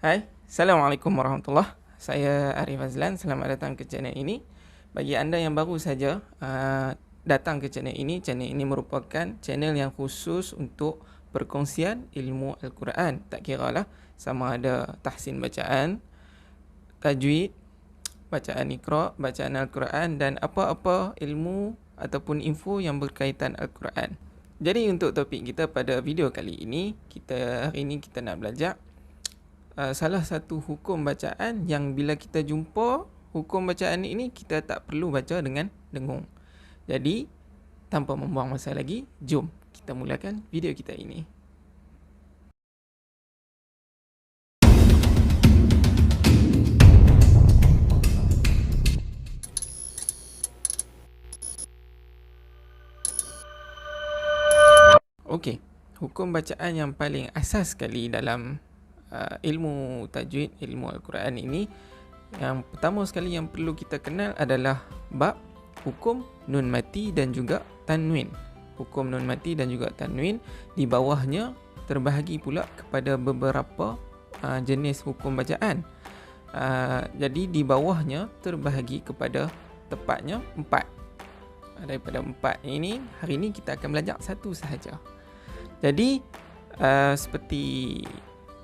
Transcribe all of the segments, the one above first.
Hai, Assalamualaikum warahmatullahi. Saya Arif Azlan, selamat datang ke channel ini. Bagi anda yang baru saja datang ke channel ini merupakan channel yang khusus untuk perkongsian ilmu Al-Quran. Tak kira lah sama ada tahsin bacaan, tajwid, bacaan Iqra', bacaan Al-Quran dan apa-apa ilmu ataupun info yang berkaitan Al-Quran. Jadi untuk topik kita pada video kali ini, hari ini kita nak belajar salah satu hukum bacaan yang bila kita jumpa hukum bacaan ini, kita tak perlu baca dengan dengung. Jadi tanpa membuang masa lagi, jom kita mulakan video kita ini. Okey, hukum bacaan yang paling asas sekali dalam ilmu tajwid, ilmu Al-Quran ini, yang pertama sekali yang perlu kita kenal adalah bab hukum nun mati dan juga tanwin. Hukum nun mati dan juga tanwin, di bawahnya terbahagi pula kepada beberapa jenis hukum bacaan. Jadi di bawahnya terbahagi kepada tepatnya 4. Daripada 4 ini, hari ini kita akan belajar satu sahaja. Jadi seperti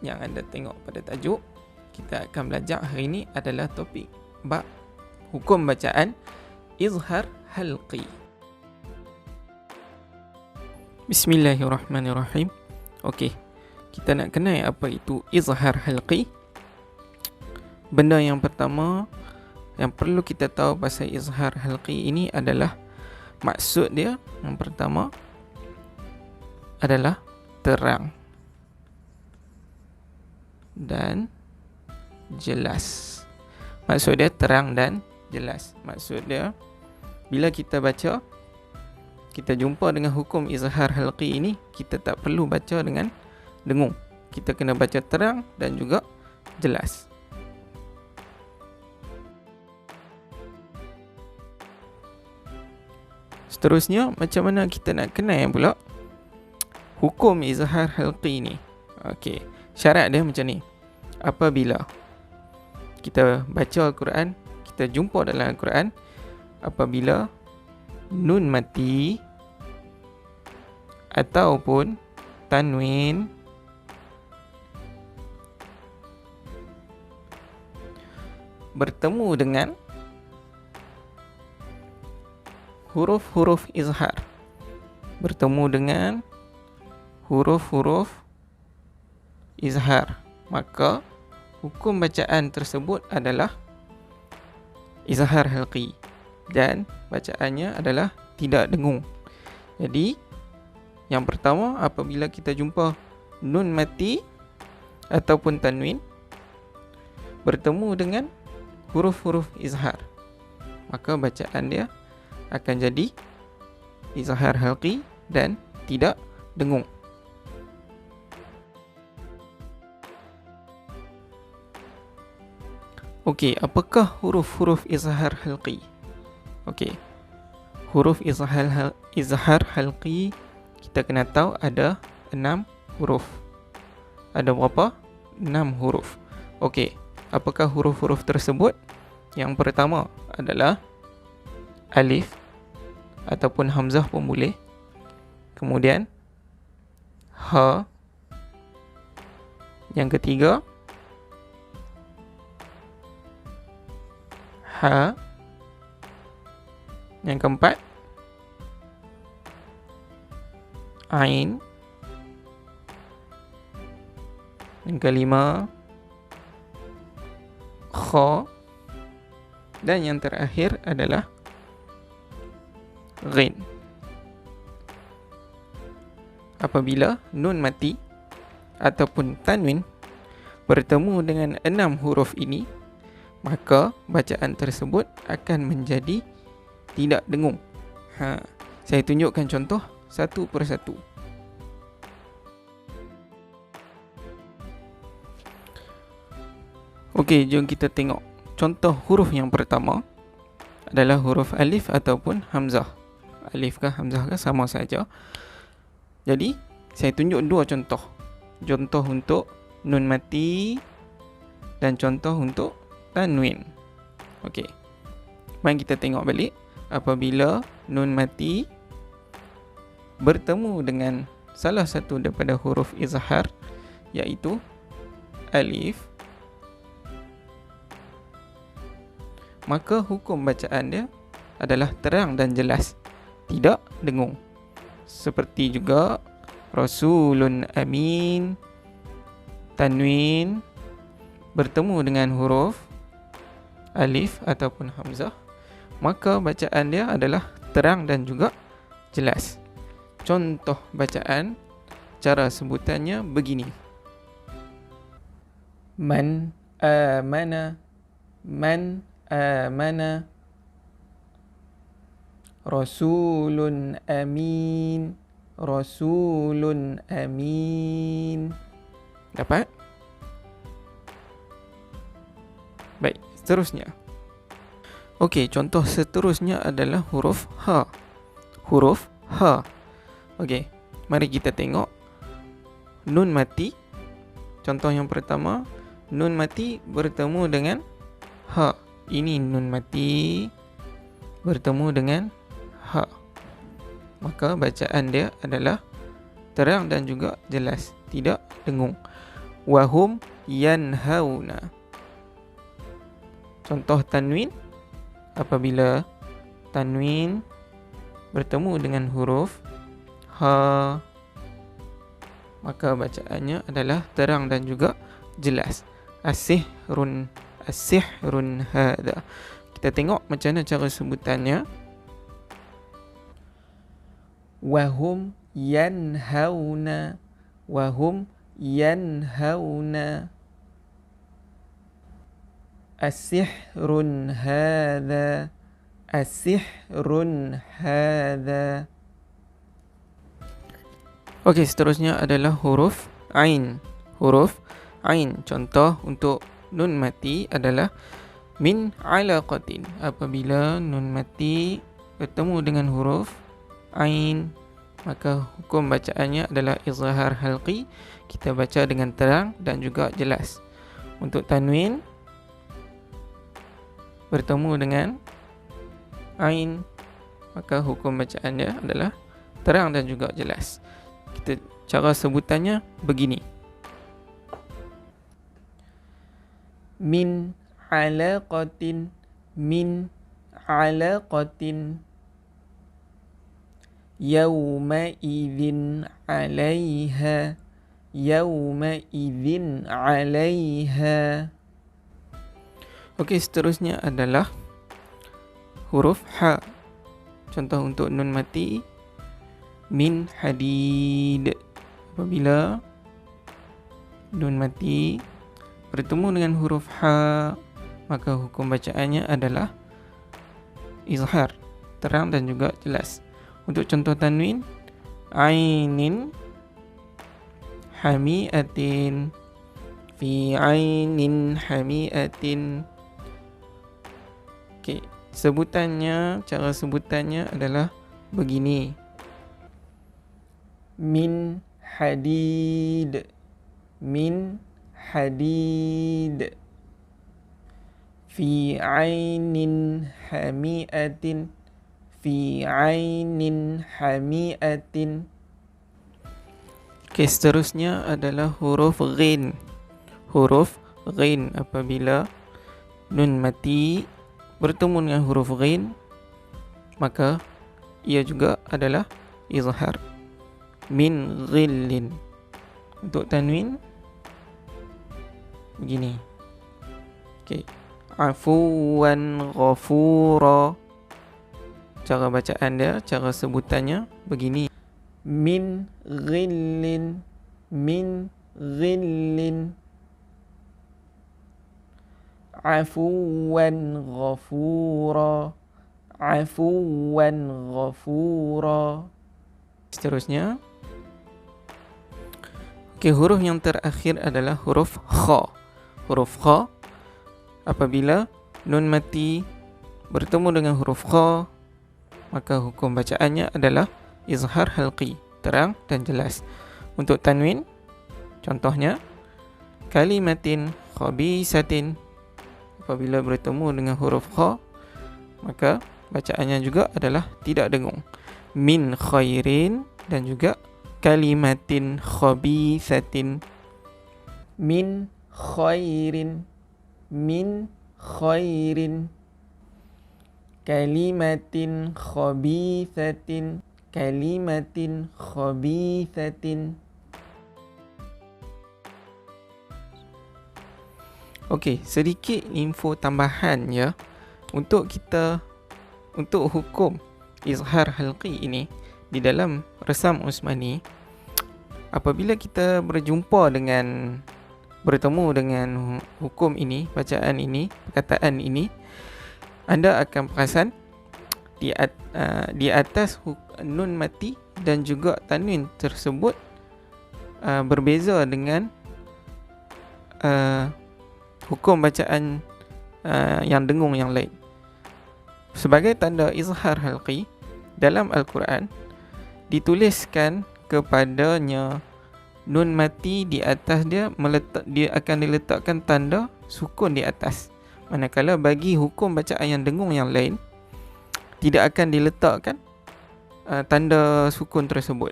yang anda tengok pada tajuk, kita akan belajar hari ini adalah topik bab hukum bacaan izhar halqi. Bismillahirrahmanirrahim. Okey, kita nak kenal apa itu izhar halqi. Benda yang pertama yang perlu kita tahu pasal izhar halqi ini adalah maksud dia yang pertama adalah terang dan jelas. Maksud dia terang dan jelas. Maksud dia bila kita baca, kita jumpa dengan hukum izhar halqi ini, kita tak perlu baca dengan dengung. Kita kena baca terang dan juga jelas. Seterusnya, macam mana kita nak kenal pula hukum izhar halqi ni? Okey, syarat dia macam ni. Apabila kita baca Al-Quran, kita jumpa dalam Al-Quran, apabila nun mati ataupun tanwin bertemu dengan huruf-huruf izhar, bertemu dengan huruf-huruf izhar, maka hukum bacaan tersebut adalah izhar halqi dan bacaannya adalah tidak dengung. Jadi yang pertama, apabila kita jumpa nun mati ataupun tanwin bertemu dengan huruf-huruf izhar, maka bacaan dia akan jadi izhar halqi dan tidak dengung. Okey, apakah huruf-huruf izhar halqi? Okey, huruf izhar halqi kita kena tahu ada 6 huruf. Ada berapa? 6 huruf. Okey, apakah huruf-huruf tersebut? Yang pertama adalah alif ataupun hamzah pun boleh. Kemudian ha. Yang ketiga ha. Yang keempat ain. Yang kelima kha. Dan yang terakhir adalah ghin. Apabila nun mati ataupun tanwin bertemu dengan 6 huruf ini, maka bacaan tersebut akan menjadi tidak dengung. Saya tunjukkan contoh satu persatu. Okey, jom kita tengok contoh huruf yang pertama adalah huruf alif ataupun hamzah. Alif kah hamzah kah sama saja. Jadi saya tunjuk dua contoh. Contoh untuk nun mati dan contoh untuk tanwin. Okey. Mari kita tengok balik. Apabila nun mati bertemu dengan salah satu daripada huruf izhar, iaitu alif, maka hukum bacaan dia adalah terang dan jelas, tidak dengung. Seperti juga Rasulun Amin, tanwin bertemu dengan huruf alif ataupun hamzah, maka bacaan dia adalah terang dan juga jelas. Contoh bacaan, cara sebutannya begini. Man amana, man amana, Rasulun Amin, Rasulun Amin. Dapat? Baik, seterusnya. Okey, contoh seterusnya adalah huruf ha. Huruf ha. Okey, mari kita tengok nun mati. Contoh yang pertama, nun mati bertemu dengan ha. Ini nun mati bertemu dengan ha. Maka bacaan dia adalah terang dan juga jelas, tidak dengung. Wahum yanhauna. Contoh tanwin, apabila tanwin bertemu dengan huruf ha, maka bacaannya adalah terang dan juga jelas. Asihrun, asihrun hada. Kita tengok macam mana cara sebutannya. Wahum yanhauna, wahum yanhauna. Asihrun hadha, asihrun hadha. Okey, seterusnya adalah huruf ain. Huruf ain. Contoh untuk nun mati adalah min alaqatin. Apabila nun mati bertemu dengan huruf ain, maka hukum bacaannya adalah izhar halqi. Kita baca dengan terang dan juga jelas. Untuk tanwin bertemu dengan ain, maka hukum bacaannya adalah terang dan juga jelas. Kita cara sebutannya begini. Min alaqatin, min alaqatin. Yawma idzin 'alaiha, yawma idzin 'alaiha. Okey, seterusnya adalah huruf ha. Contoh untuk nun mati, min hadid. Apabila nun mati bertemu dengan huruf ha, maka hukum bacaannya adalah izhar, terang dan juga jelas. Untuk contoh tanwin, ainin hamiatin, fi ainin hamiatin. Okey, sebutannya, cara sebutannya adalah begini. Min hadid, min hadid. Fi ainin hamiatin, fi ainin hamiatin. Okey, seterusnya adalah huruf ghin. Huruf ghin, apabila nun mati bertemu dengan huruf ghin, maka ia juga adalah izhar. Min ghillin. Untuk tanwin begini. Okey, afuwan ghafura. Cara bacaan dia, cara sebutannya begini. Min ghillin, min ghillin. Afuwan ghafura, afuwan ghafura. Seterusnya. Okey, huruf yang terakhir adalah huruf kha. Huruf kha, apabila nun mati bertemu dengan huruf kha, maka hukum bacaannya adalah izhar halqi, terang dan jelas. Untuk tanwin, contohnya kalimatin khabisatin. Apabila bertemu dengan huruf kha, maka bacaannya juga adalah tidak dengung. Min khairin dan juga kalimatin khabisatin. Min khairin, min khairin, kalimatin khabisatin, kalimatin khabisatin. Okey, sedikit info tambahan ya untuk hukum izhar halqi ini di dalam resam Usmani. Apabila kita bertemu dengan hukum ini, bacaan ini, perkataan ini, anda akan perasan di atas nun mati dan juga tanwin tersebut berbeza dengan hukum bacaan yang dengung yang lain. Sebagai tanda izhar halqi dalam Al-Quran, dituliskan kepadanya nun mati di atas dia akan diletakkan tanda sukun di atas. Manakala bagi hukum bacaan yang dengung yang lain, tidak akan diletakkan tanda sukun tersebut.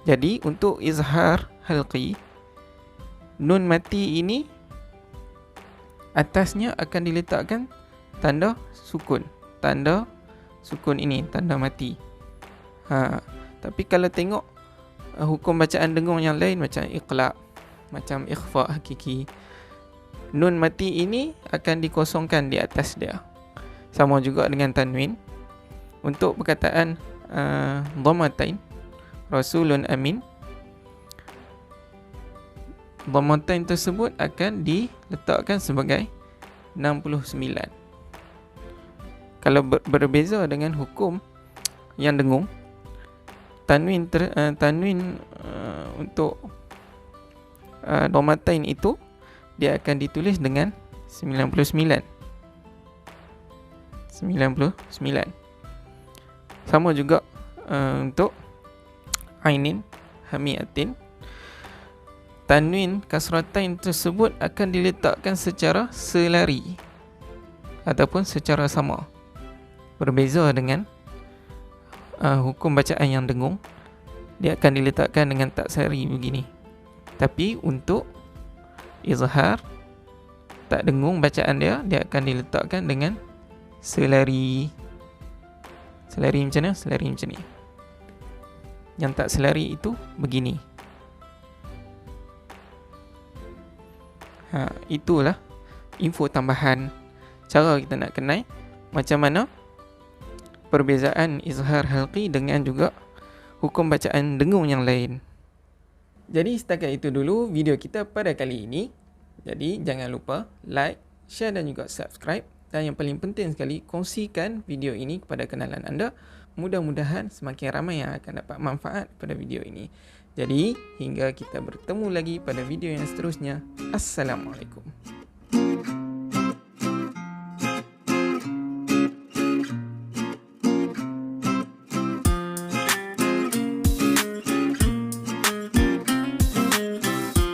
Jadi untuk izhar halqi, nun mati ini atasnya akan diletakkan tanda sukun. Tanda sukun ini, tanda mati. Tapi kalau tengok hukum bacaan dengung yang lain macam iqla', macam ikhfa' hakiki, nun mati ini akan dikosongkan di atas dia. Sama juga dengan tanwin. Untuk perkataan dhammatain, rasulun amin, dhammatain tersebut akan diletakkan sebagai 69. Kalau berbeza dengan hukum yang dengung, tanwin untuk dhammatain itu dia akan ditulis dengan 99. Sama juga untuk ainin hamiatin, tanwin kasratain tersebut akan diletakkan secara selari ataupun secara sama. Berbeza dengan hukum bacaan yang dengung, dia akan diletakkan dengan tak seri begini. Tapi untuk izhar tak dengung bacaan dia akan diletakkan dengan selari. Selari macam mana? Selari macam ni. Yang tak selari itu begini. Itulah info tambahan cara kita nak kenal macam mana perbezaan izhar halqi dengan juga hukum bacaan dengung yang lain. Jadi setakat itu dulu video kita pada kali ini. Jadi jangan lupa like, share dan juga subscribe. Dan yang paling penting sekali, kongsikan video ini kepada kenalan anda. Mudah-mudahan semakin ramai yang akan dapat manfaat pada video ini. Jadi hingga kita bertemu lagi pada video yang seterusnya. Assalamualaikum.